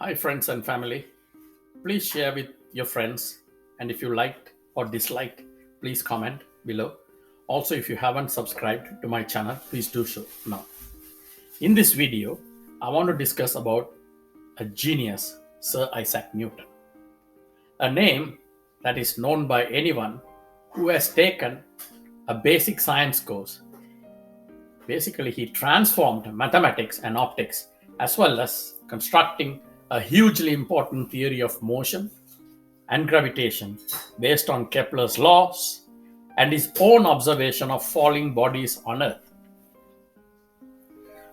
Hi, friends and family. Please share with your friends. And if you liked or disliked, please comment below. Also, if you haven't subscribed to my channel, please do so now. In this video, I want to discuss about a genius, Sir Isaac Newton, a name that is known by anyone who has taken a basic science course. Basically, he transformed mathematics and optics as well as constructing a hugely important theory of motion and gravitation based on Kepler's laws and his own observation of falling bodies on Earth.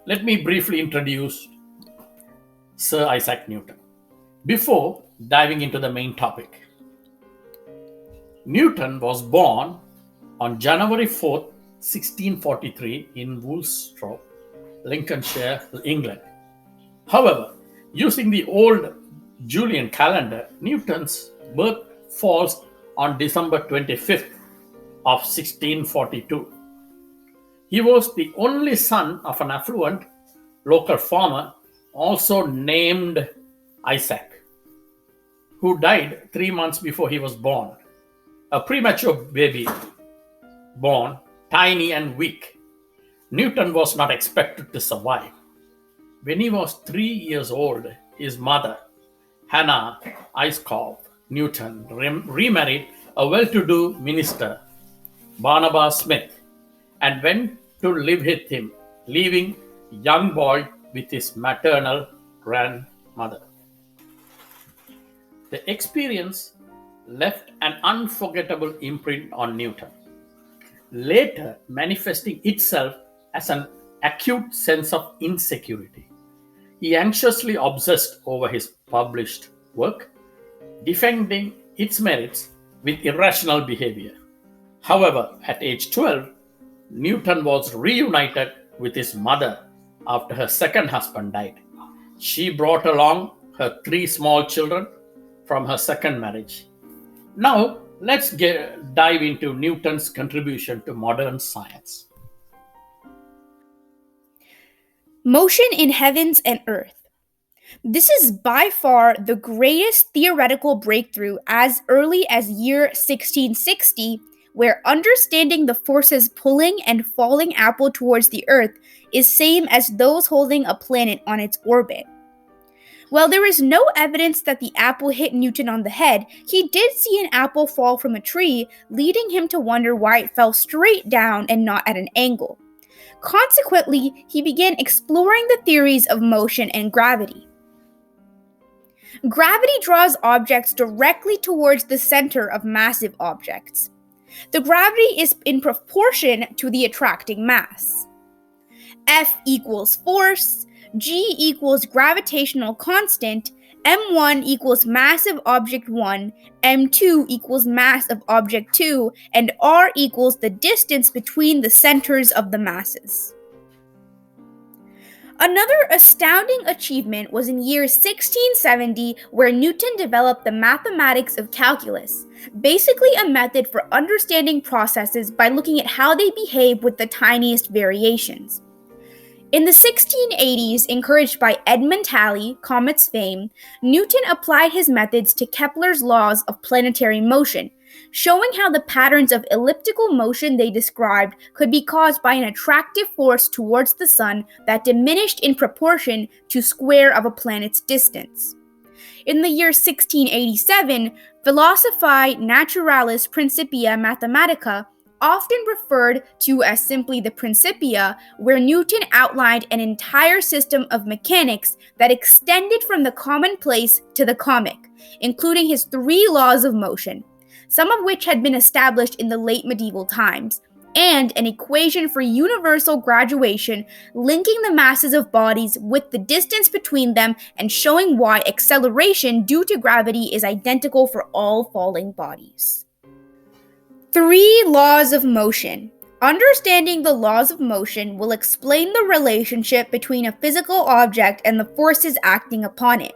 Let me briefly introduce Sir Isaac Newton before diving into the main topic. Newton was born on January 4th, 1643 in Woolsthorpe, Lincolnshire, England. However, using the old Julian calendar, Newton's birth falls on December 25th of 1642. He was the only son of an affluent local farmer, also named Isaac, who died 3 months before he was born. A premature baby born, tiny and weak. Newton was not expected to survive. When he was 3 years old, his mother, Hannah Iscoff Newton, remarried a well-to-do minister, Barnabas Smith, and went to live with him, leaving young boy with his maternal grandmother. The experience left an unforgettable imprint on Newton, later manifesting itself as an acute sense of insecurity. He anxiously obsessed over his published work, defending its merits with irrational behavior. However, at age 12, Newton was reunited with his mother after her second husband died. She brought along her 3 small children from her second marriage. Now, let's dive into Newton's contribution to modern science. Motion in heavens and earth. This is by far the greatest theoretical breakthrough as early as year 1660, where understanding the forces pulling and falling apple towards the earth is same as those holding a planet on its orbit. While there is no evidence that the apple hit Newton on the head, he did see an apple fall from a tree, leading him to wonder why it fell straight down and not at an angle. Consequently, he began exploring the theories of motion and gravity. Gravity draws objects directly towards the center of massive objects. The gravity is in proportion to the attracting mass. F equals force, G equals gravitational constant, M1 equals mass of object 1, M2 equals mass of object 2, and R equals the distance between the centers of the masses. Another astounding achievement was in year 1670, where Newton developed the mathematics of calculus, basically a method for understanding processes by looking at how they behave with the tiniest variations. In the 1680s, encouraged by Edmund Halley, Comet's fame, Newton applied his methods to Kepler's laws of planetary motion, showing how the patterns of elliptical motion they described could be caused by an attractive force towards the sun that diminished in proportion to square of a planet's distance. In the year 1687, Philosophiae Naturalis Principia Mathematica, often referred to as simply the Principia, where Newton outlined an entire system of mechanics that extended from the commonplace to the comic, including his 3 laws of motion, some of which had been established in the late medieval times, and an equation for universal graduation linking the masses of bodies with the distance between them and showing why acceleration due to gravity is identical for all falling bodies. 3 laws of motion. Understanding the laws of motion will explain the relationship between a physical object and the forces acting upon it.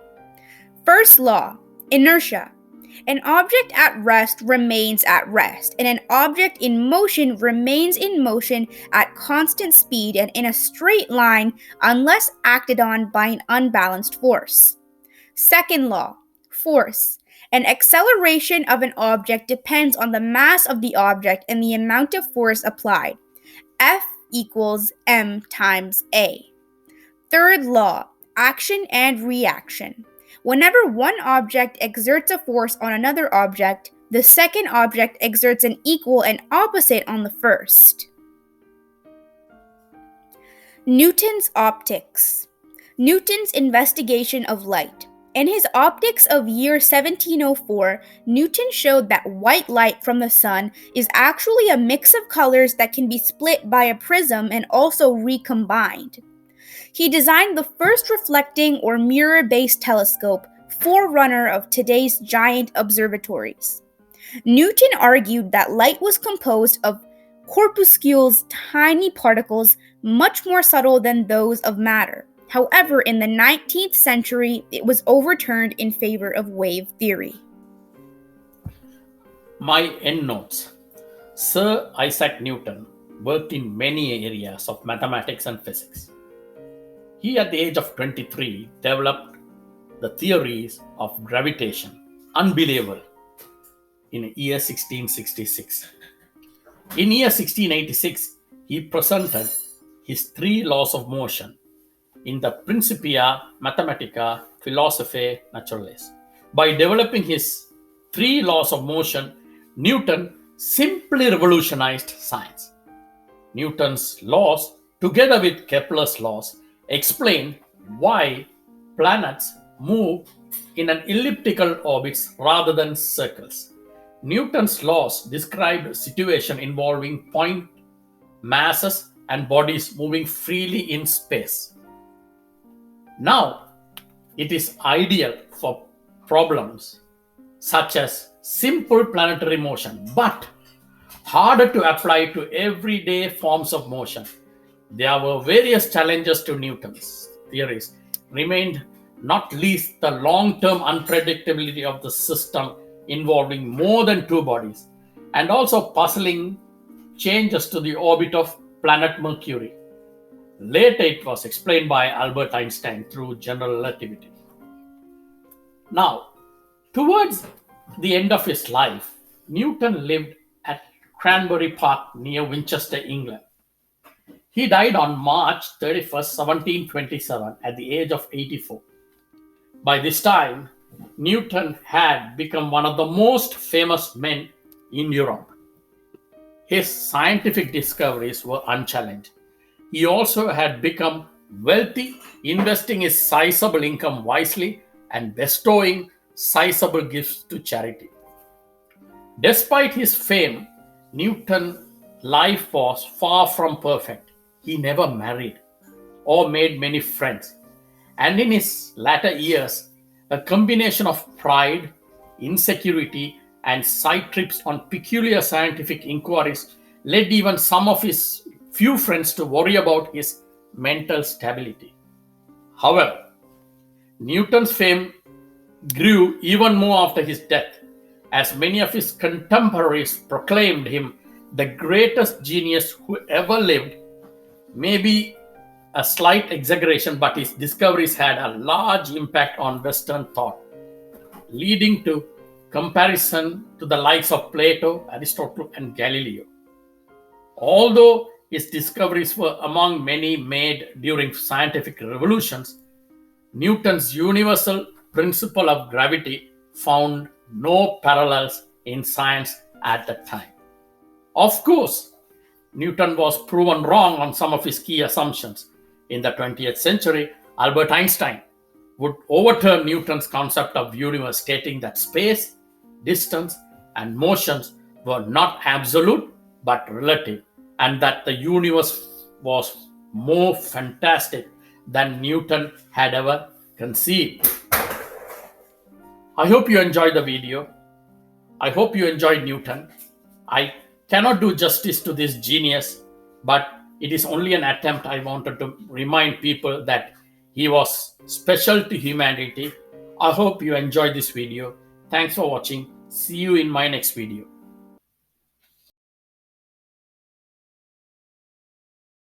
First law, inertia. An object at rest remains at rest, and an object in motion remains in motion at constant speed and in a straight line unless acted on by an unbalanced force. Second law, force. An acceleration of an object depends on the mass of the object and the amount of force applied. F equals m times a. Third law, action and reaction. Whenever one object exerts a force on another object, the second object exerts an equal and opposite on the first. Newton's optics. Newton's investigation of light. In his Optics of year 1704, Newton showed that white light from the sun is actually a mix of colors that can be split by a prism and also recombined. He designed the first reflecting or mirror-based telescope, forerunner of today's giant observatories. Newton argued that light was composed of corpuscles, tiny particles, much more subtle than those of matter. However, in the 19th century, it was overturned in favor of wave theory. My endnotes. Sir Isaac Newton worked in many areas of mathematics and physics. He, at the age of 23, developed the theories of gravitation, unbelievable, in year 1666. In year 1686, he presented his 3 laws of motion in the Principia Mathematica Philosophiae Naturalis. By developing his 3 laws of motion, Newton simply revolutionized science. Newton's laws, together with Kepler's laws, explain why planets move in an elliptical orbits rather than circles. Newton's laws described a situation involving point masses and bodies moving freely in space. Now, it is ideal for problems such as simple planetary motion, but harder to apply to everyday forms of motion. There were various challenges to Newton's theories, remained not least the long-term unpredictability of the system involving more than 2 bodies, and also puzzling changes to the orbit of planet Mercury. Later, it was explained by Albert Einstein through general relativity. Now, towards the end of his life, Newton lived at Cranberry Park near Winchester, England. He died on March 31st, 1727, at the age of 84. By this time, Newton had become one of the most famous men in Europe. His scientific discoveries were unchallenged. He also had become wealthy, investing his sizable income wisely and bestowing sizable gifts to charity. Despite his fame, Newton's life was far from perfect. He never married or made many friends. And in his latter years, a combination of pride, insecurity, and side trips on peculiar scientific inquiries led even some of his few friends to worry about his mental stability. However, Newton's fame grew even more after his death, as many of his contemporaries proclaimed him the greatest genius who ever lived. Maybe a slight exaggeration, but his discoveries had a large impact on Western thought, leading to comparison to the likes of Plato, Aristotle, and Galileo. Although his discoveries were among many made during scientific revolutions, Newton's universal principle of gravity found no parallels in science at that time. Of course, Newton was proven wrong on some of his key assumptions. In the 20th century, Albert Einstein would overturn Newton's concept of universe, stating that space, distance, and motions were not absolute but relative, and that the universe was more fantastic than Newton had ever conceived. I hope you enjoyed the video. I hope you enjoyed Newton. I cannot do justice to this genius, but it is only an attempt. I wanted to remind people that he was special to humanity. I hope you enjoyed this video. Thanks for watching. See you in my next video.